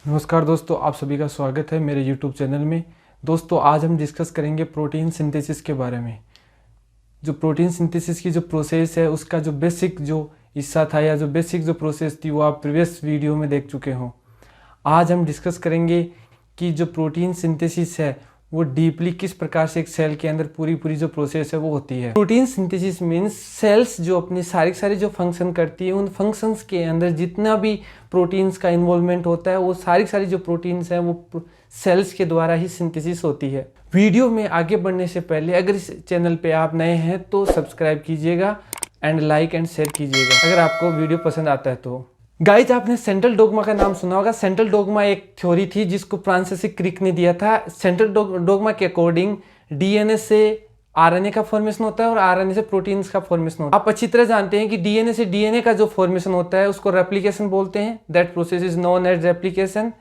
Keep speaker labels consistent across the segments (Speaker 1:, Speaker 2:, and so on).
Speaker 1: नमस्कार दोस्तों, आप सभी का स्वागत है मेरे YouTube चैनल में। दोस्तों, आज हम डिस्कस करेंगे प्रोटीन सिंथेसिस के बारे में। जो प्रोटीन सिंथेसिस की जो प्रोसेस है, उसका जो बेसिक जो हिस्सा था या जो बेसिक जो प्रोसेस थी, वो आप प्रीवियस वीडियो में देख चुके हो। आज हम डिस्कस करेंगे कि जो प्रोटीन सिंथेसिस है वो डीपली किस प्रकार से एक सेल के अंदर पूरी जो प्रोसेस है वो होती है। प्रोटीन सिंथेसिस मीन्स सेल्स जो अपनी सारी जो फंक्शन करती है, उन फंक्शंस के अंदर जितना भी प्रोटीन्स का इन्वॉल्वमेंट होता है, वो सारी जो प्रोटीन्स हैं वो सेल्स के द्वारा ही सिंथेसिस होती है। वीडियो में आगे बढ़ने से पहले अगर इस चैनल पे आप नए हैं तो सब्सक्राइब कीजिएगा एंड लाइक एंड शेयर कीजिएगा अगर आपको वीडियो पसंद आता है तो। गाइज, आपने सेंट्रल डोग्मा का नाम सुना होगा। सेंट्रल डोग्मा एक थ्योरी थी जिसको फ्रांसिस क्रिक ने दिया था। सेंट्रल डोग्मा के अकॉर्डिंग डीएनए से आरएनए का फॉर्मेशन होता है और आरएनए से प्रोटीन्स का फॉर्मेशन होता है। आप अच्छी तरह जानते हैं कि डीएनए से डीएनए का जो फॉर्मेशन होता है उसको रेप्लिकेशन बोलते हैं। That process is known as replication.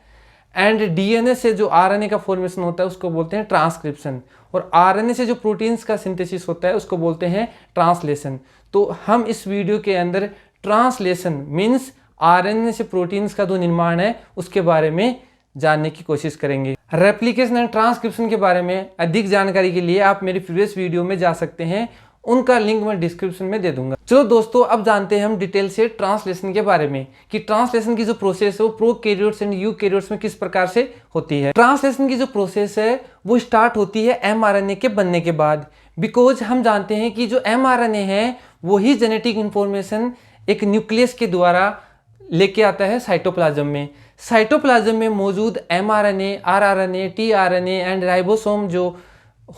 Speaker 1: And DNA से जो आरएनए का फॉर्मेशन होता है उसको बोलते हैं ट्रांसक्रिप्शन। और आरएनए से जो प्रोटीन्स का सिंथेसिस होता है उसको बोलते हैं ट्रांसलेशन। तो हम इस वीडियो के अंदर ट्रांसलेशन मीन्स आरएनए से प्रोटीन्स का जो निर्माण है उसके बारे में जानने की कोशिश करेंगे। रेप्लिकेशन एंड ट्रांसक्रिप्शन के बारे में अधिक जानकारी के लिए आप मेरी प्रीवियस वीडियो में जा सकते हैं, उनका लिंक मैं डिस्क्रिप्शन में दे दूंगा। चलो दोस्तों, अब जानते हैं हम डिटेल से ट्रांसलेशन के बारे में कि ट्रांसलेशन की जो प्रोसेस है वो प्रोकैरियोट्स एंड यूकैरियोट्स में किस प्रकार से होती है। ट्रांसलेशन की जो प्रोसेस है वो स्टार्ट होती है एमआरएनए के बनने के बाद। बिकॉज हम जानते हैं कि जो एमआरएनए है वही जेनेटिक इंफॉर्मेशन एक न्यूक्लियस के द्वारा लेके आता है साइटोप्लाज्म में। साइटोप्लाज्म में मौजूद mRNA, rRNA, tRNA and ribosome जो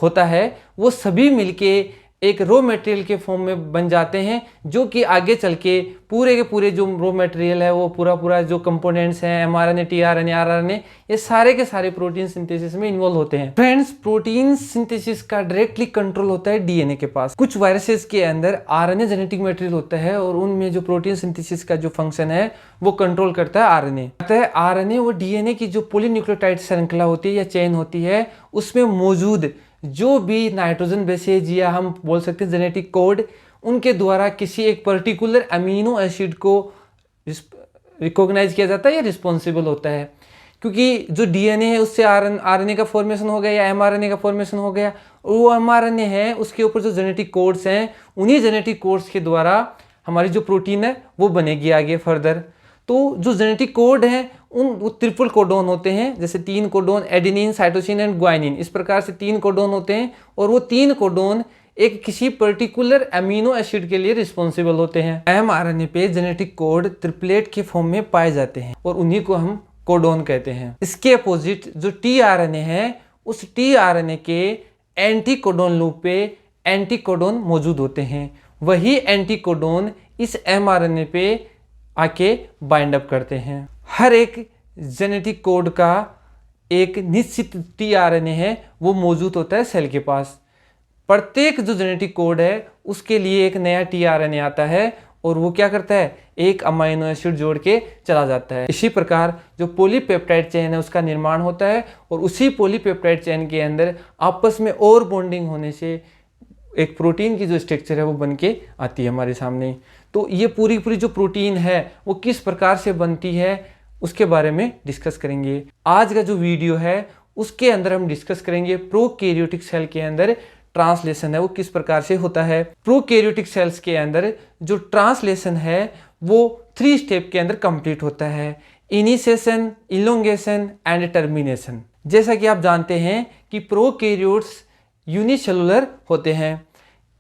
Speaker 1: होता है वो सभी मिलके एक रॉ मटेरियल के फॉर्म में बन जाते हैं, जो कि आगे चल के पूरे जो रॉ मटेरियल है वो पूरा जो कंपोनेंट्स हैं एमआरएनए, टीआरएनए, आरआरएनए, ये सारे के सारे प्रोटीन सिंथेसिस में इन्वॉल्व होते हैं। फ्रेंड्स, प्रोटीन सिंथेसिस का डायरेक्टली कंट्रोल होता है डीएनए के पास। कुछ वायरसेस के अंदर आरएनए जेनेटिक मटेरियल होता है और उनमें जो प्रोटीन सिंथेसिस का जो फंक्शन है वो कंट्रोल करता है आरएनए। आरएनए वो डीएनए की जो पॉलीन्यूक्लियोटाइड श्रृंखला होती है या चेन होती है, उसमें मौजूद जो भी नाइट्रोजन बेसेज या हम बोल सकते हैं जेनेटिक कोड, उनके द्वारा किसी एक पर्टिकुलर अमीनो एसिड को रिकॉग्नाइज किया जाता है या रिस्पॉन्सिबल होता है। क्योंकि जो डीएनए है उससे आरएनए का फॉर्मेशन हो गया या एमआरएनए का फॉर्मेशन हो गया, और वो एमआरएनए है उसके ऊपर जो जेनेटिक कोड्स हैं, उन्हीं जेनेटिक कोड्स के द्वारा हमारी जो प्रोटीन है वो बनेगी आगे फर्दर। तो जो जेनेटिक कोड है वो ट्रिपल कोडोन होते हैं, जैसे 3 codon adenine, cytosine and guanine, इस प्रकार से 3 कोडोन होते हैं और वो 3 कोडोन एक किसी पर्टिकुलर अमीनो एसिड के लिए रिस्पॉन्सिबल होते हैं। एमआरएनए पे जेनेटिक कोड ट्रिपलेट के फॉर्म में पाए जाते हैं और उन्हीं को हम कोडोन कहते हैं। इसके अपोजिट जो टीआरएनए है, उस टीआरएनए के एंटी कोडोन लूप पे एंटी कोडोन मौजूद होते हैं। वही एंटी कोडोन इस एमआरएनए पे आके बाइंड अप करते हैं। हर एक जेनेटिक कोड का एक निश्चित टीआरएनए है वो मौजूद होता है सेल के पास। प्रत्येक जो जेनेटिक कोड है उसके लिए एक नया टीआरएनए आता है और वो क्या करता है, एक अमाइनो एसिड जोड़ के चला जाता है। इसी प्रकार जो पॉलीपेप्टाइड चेन है उसका निर्माण होता है और उसी पॉलीपेप्टाइड चेन के अंदर आपस में और बॉन्डिंग होने से एक प्रोटीन की जो स्ट्रक्चर है वो बन के आती है हमारे सामने। तो ये पूरी जो प्रोटीन है वो किस प्रकार से बनती है उसके बारे में डिस्कस करेंगे। आज का जो वीडियो है उसके अंदर हम डिस्कस करेंगे प्रोकैरियोटिक सेल के अंदर ट्रांसलेशन है वो किस प्रकार से होता है। प्रोकैरियोटिक सेल्स के अंदर जो ट्रांसलेशन है वो 3 स्टेप के अंदर कंप्लीट होता है, इनिशिएशन, इलोंगेशन एंड टर्मिनेशन। जैसा कि आप जानते हैं कि प्रोकैरियोट्स यूनिसेलुलर होते हैं,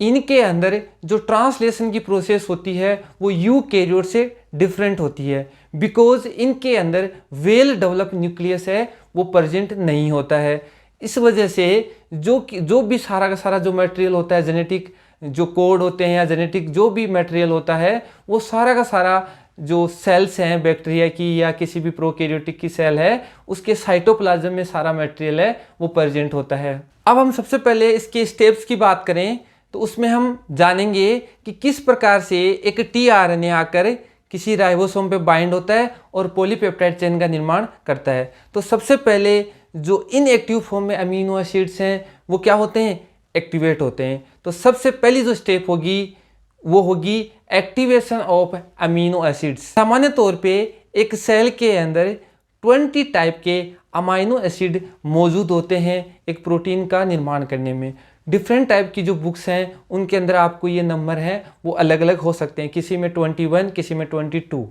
Speaker 1: इनके अंदर जो ट्रांसलेशन की प्रोसेस होती है वो यूकैरियोट से डिफरेंट होती है। बिकॉज इनके अंदर वेल डेवलप न्यूक्लियस है वो प्रेजेंट नहीं होता है। इस वजह से जो भी सारा का सारा जो मटेरियल होता है, जेनेटिक जो कोड होते हैं या जेनेटिक जो भी मटेरियल होता है, वो सारा का सारा जो सेल्स हैं बैक्टीरिया की या किसी भी प्रोकैरियोटिक की सेल है, उसके साइटोप्लाज्म में सारा मटेरियल है वो प्रेजेंट होता है। अब हम सबसे पहले इसके स्टेप्स की बात करें तो उसमें हम जानेंगे कि किस प्रकार से एक टीआरएनए आकर किसी राइबोसोम पे बाइंड होता है और पॉलीपेप्टाइड चेन का निर्माण करता है। तो सबसे पहले जो इनएक्टिव फॉर्म में अमीनो एसिड्स हैं वो क्या होते हैं, एक्टिवेट होते हैं। तो सबसे पहली जो स्टेप होगी वो होगी एक्टिवेशन ऑफ अमीनो एसिड्स। सामान्य तौर पे एक सेल के अंदर 20 टाइप के अमाइनो एसिड मौजूद होते हैं एक प्रोटीन का निर्माण करने में। डिफरेंट टाइप की जो बुक्स हैं उनके अंदर आपको ये नंबर हैं वो अलग अलग हो सकते हैं, किसी में 21, किसी में 22।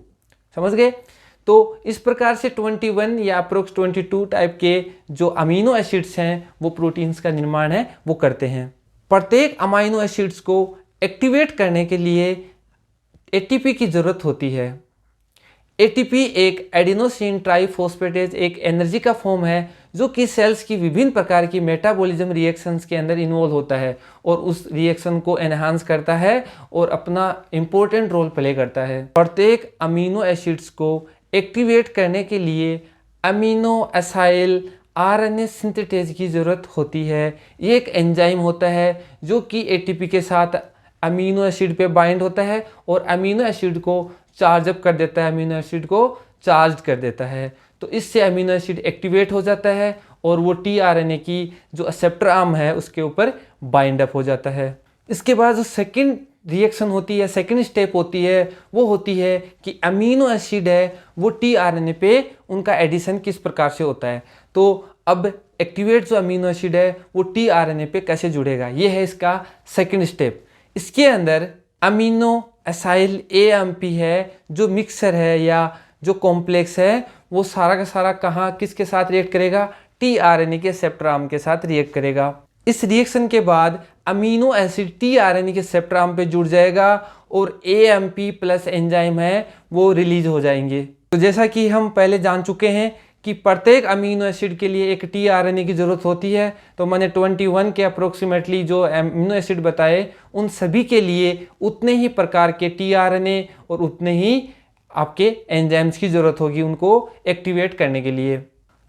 Speaker 1: समझ गए? तो इस प्रकार से 21 या अप्रोक्स 22 टाइप के जो अमीनो एसिड्स हैं वो प्रोटीन्स का निर्माण है वो करते हैं। प्रत्येक अमाइनो एसिड्स को एक्टिवेट करने के लिए एटीपी की जरूरत होती है। एटीपी एक एडिनोसिन ट्राइफॉस्फेटेज एक एनर्जी का फॉर्म है जो कि सेल्स की विभिन्न प्रकार की मेटाबॉलिज्म रिएक्शंस के अंदर इन्वॉल्व होता है और उस रिएक्शन को एनहांस करता है और अपना इंपॉर्टेंट रोल प्ले करता है। प्रत्येक अमीनो एसिड्स को एक्टिवेट करने के लिए अमीनो एसाइल आरएनए सिंथेटेज की ज़रूरत होती है। ये एक एंजाइम होता है जो कि एटीपी के साथ अमीनो एसिड पे बाइंड होता है और अमीनो एसिड को चार्ज अप कर देता है, अमीनो एसिड को चार्ज कर देता है। तो इससे अमीनो एसिड एक्टिवेट हो जाता है और वो टीआरएनए की जो एक्सेप्टर आर्म है उसके ऊपर बाइंड अप हो जाता है। इसके बाद जो सेकंड रिएक्शन होती है, सेकंड स्टेप होती है, वो होती है कि अमीनो एसिड है वो टीआरएनए पे उनका एडिशन किस प्रकार से होता है। तो अब एक्टिवेट जो अमीनो एसिड है वो टीआरएनए पे कैसे जुड़ेगा, ये है इसका सेकंड स्टेप। इसके अंदर अमीनो एसाइल एएमपी है जो मिक्सर है या जो कॉम्प्लेक्स है वो सारा का सारा कहाँ किसके साथ रिएक्ट करेगा, टीआरएनए के रिसेप्टर आर्म के साथ रिएक्ट करेगा। इस रिएक्शन के बाद अमीनो एसिड टीआरएनए के रिसेप्टर आर्म पे जुड़ जाएगा और एएमपी प्लस एंजाइम है वो रिलीज हो जाएंगे। तो जैसा कि हम पहले जान चुके हैं कि प्रत्येक अमीनो एसिड के लिए एक टीआरएनए की जरूरत होती है, तो मैंने 21 के अप्रोक्सीमेटली जो अमीनो एसिड बताए उन सभी के लिए उतने ही प्रकार के टीआरएनए और उतने ही आपके एंजाइम्स की जरूरत होगी उनको एक्टिवेट करने के लिए।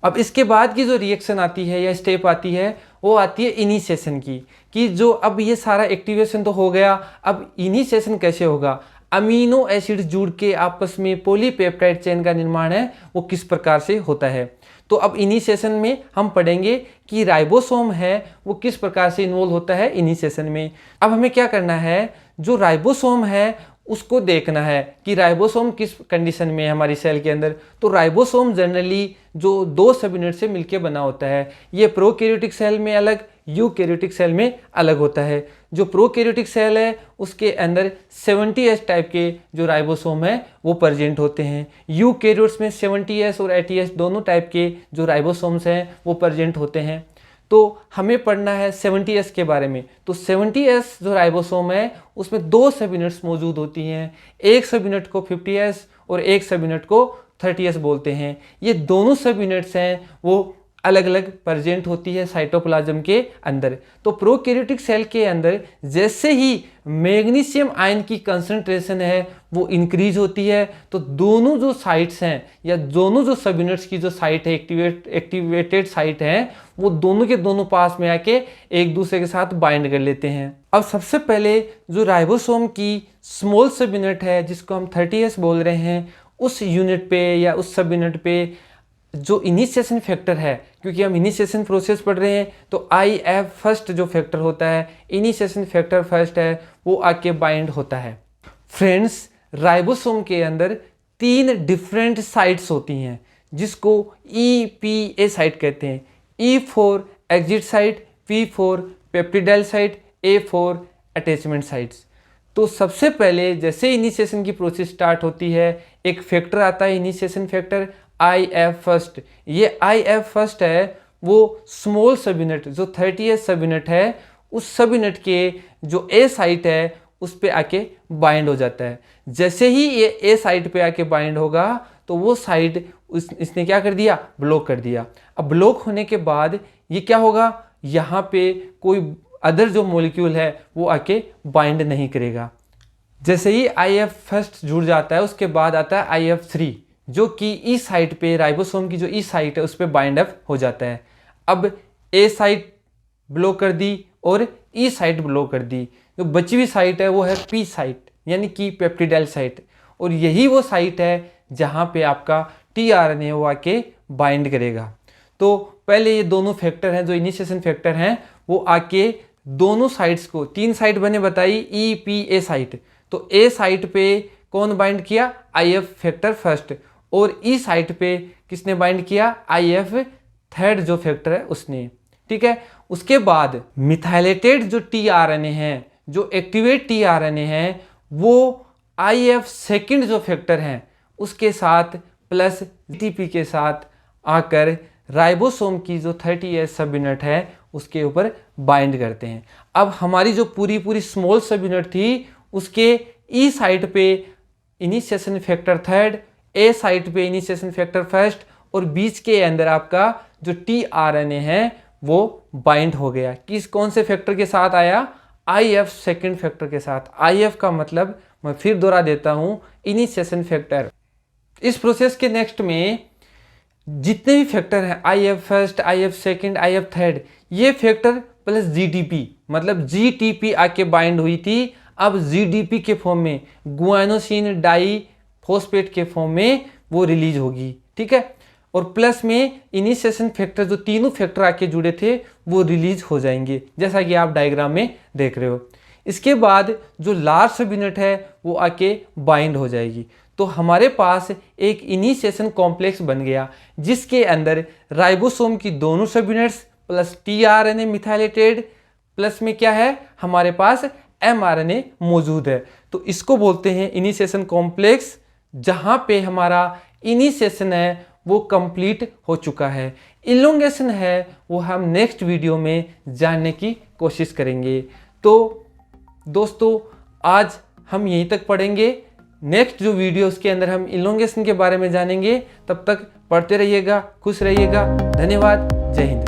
Speaker 1: अब इसके बाद की जो रिएक्शन आती है या स्टेप आती है वो आती है इनिशिएशन की, कि जो अब ये सारा एक्टिवेशन तो हो गया, अब इनिशिएशन कैसे होगा। अमीनो एसिड जुड़ के आपस में पॉलीपेप्टाइड चेन का निर्माण है वो किस प्रकार से होता है। तो अब इनिशिएशन में हम पढ़ेंगे कि राइबोसोम है वो किस प्रकार से इन्वॉल्व होता है इनिशिएशन में। अब हमें क्या करना है, जो राइबोसोम है उसको देखना है कि राइबोसोम किस कंडीशन में है हमारी सेल के अंदर। तो राइबोसोम जनरली जो 2 सब यूनिट से मिलकर बना होता है, ये प्रोकैरियोटिक सेल में अलग, यूकैरियोटिक सेल में अलग होता है। जो प्रोकैरियोटिक सेल है उसके अंदर 70S टाइप के जो राइबोसोम है वो प्रेजेंट होते हैं। यूकैरियोट्स में 70S और 80S दोनों टाइप के जो राइबोसोम्स हैं वो प्रेजेंट होते हैं। तो हमें पढ़ना है 70S के बारे में। तो 70S जो राइबोसोम है उसमें 2 सब यूनिट्स मौजूद होती हैं, एक सब यूनिट को 50S और एक सब यूनिट को 30S बोलते हैं। ये दोनों सब यूनिट्स हैं वो अलग अलग प्रेजेंट होती है साइटोप्लाज्म के अंदर। तो प्रोकैरियोटिक सेल के अंदर जैसे ही मैग्नीशियम आयन की कंसंट्रेशन है वो इंक्रीज होती है, तो दोनों जो साइट्स हैं या दोनों जो सब यूनिट्स की जो साइट है एक्टिवेटेड साइट है वो दोनों के दोनों पास में आके एक दूसरे के साथ बाइंड कर लेते हैं। अब सबसे पहले जो राइबोसोम की स्मॉल सब यूनिट है जिसको हम 30S बोल रहे हैं, उस यूनिट पे या उस सब यूनिट पे जो इनिशिएशन फैक्टर है, क्योंकि हम इनिशिएशन प्रोसेस पढ़ रहे हैं तो IF फर्स्ट जो फैक्टर होता है, इनिशिएशन फैक्टर फर्स्ट है, वो आके बाइंड होता है। फ्रेंड्स, राइबोसोम के अंदर 3 डिफरेंट साइट्स होती हैं जिसको EPA साइट कहते हैं। E for exit site, P for peptidyl site, A for attachment sites. तो सबसे पहले जैसे इनिशिएशन की प्रोसेस स्टार्ट होती है एक फैक्टर आता है इनिशिएशन फैक्टर IF फर्स्ट। ये IF फर्स्ट है वो स्मॉल सब यूनिट जो 30S सब यूनिट है उस सब यूनिट के जो A साइट है उस पे आके बाइंड हो जाता है। जैसे ही ये A साइट पे आके बाइंड होगा तो वो साइट इसने क्या कर दिया, ब्लॉक कर दिया। अब ब्लॉक होने के बाद ये क्या होगा, यहाँ पे कोई अदर जो मॉलिक्यूल है वो आके बाइंड नहीं करेगा। जैसे ही IF फर्स्ट जुड़ जाता है उसके बाद आता है IF3 जो कि E साइट पे राइबोसोम की जो E साइट है उस पर बाइंड अप हो जाता है। अब A साइट ब्लॉक कर दी और E साइट ब्लॉक कर दी, जो बची हुई साइट है वो है P साइट यानी कि पेप्टिडाइल साइट, और यही वो साइट है जहाँ पे आपका टीआरएनए वो आके बाइंड करेगा। तो पहले ये दोनों फैक्टर हैं जो इनिशिएशन फैक्टर हैं वो आके दोनों साइट्स को, 3 साइट मैंने बताई EPA साइट, तो A साइट पे कौन बाइंड किया, IF फैक्टर फर्स्ट, और ई साइट पे किसने बाइंड किया, IF थर्ड जो फैक्टर है उसने। ठीक है, उसके बाद मिथाइलेटेड जो tRNA है, जो एक्टिवेट tRNA है, वो IF सेकंड जो फैक्टर है उसके साथ प्लस GTP के साथ आकर राइबोसोम की जो 30S सब यूनिट है उसके ऊपर बाइंड करते हैं। अब हमारी जो पूरी स्मॉल सब यूनिट थी उसके ई साइट पे इनिशिएशन फैक्टर थर्ड, ए साइट पे इनिशिएशन फैक्टर फर्स्ट और बीच के अंदर आपका जो tRNA है वो बाइंड हो गया। किस कौन से फैक्टर के साथ आया, IF सेकंड फैक्टर के साथ। IF का मतलब मैं फिर दोहरा देता हूं, इनिशिएशन फैक्टर। इस प्रोसेस के नेक्स्ट में जितने भी फैक्टर हैं, IF first, IF second, IF third, ये फैक्टर प्लस GTP, मतलब GTP आके बाइंड हुई थी। अब GDP के फॉर्म में, गुआनोसिन डाई फॉस्फेट के फॉर्म में वो रिलीज होगी। ठीक है, और प्लस में इनिशिएशन फैक्टर जो तीनों फैक्टर आके जुड़े थे वो रिलीज हो जाएंगे, जैसा कि आप डायग्राम में देख रहे हो। इसके बाद जो लार्ज सब यूनिट है वो आके बाइंड हो जाएगी। तो हमारे पास एक इनिशिएशन कॉम्प्लेक्स बन गया जिसके अंदर राइबोसोम की दोनों सब units plus tRNA methylated plus में क्या है, हमारे पास mRNA मौजूद है। तो इसको बोलते हैं इनिशिएशन कॉम्प्लेक्स, जहां पे हमारा इनिशिएशन है वो कंप्लीट हो चुका है। इलोंगेशन है वो हम नेक्स्ट वीडियो में जानने की कोशिश करेंगे। तो दोस्तों आज हम यहीं तक पढ़ेंगे। नेक्स्ट जो वीडियो उसके अंदर हम इलोंगेशन के बारे में जानेंगे। तब तक पढ़ते रहिएगा, खुश रहिएगा। धन्यवाद, जय हिंद।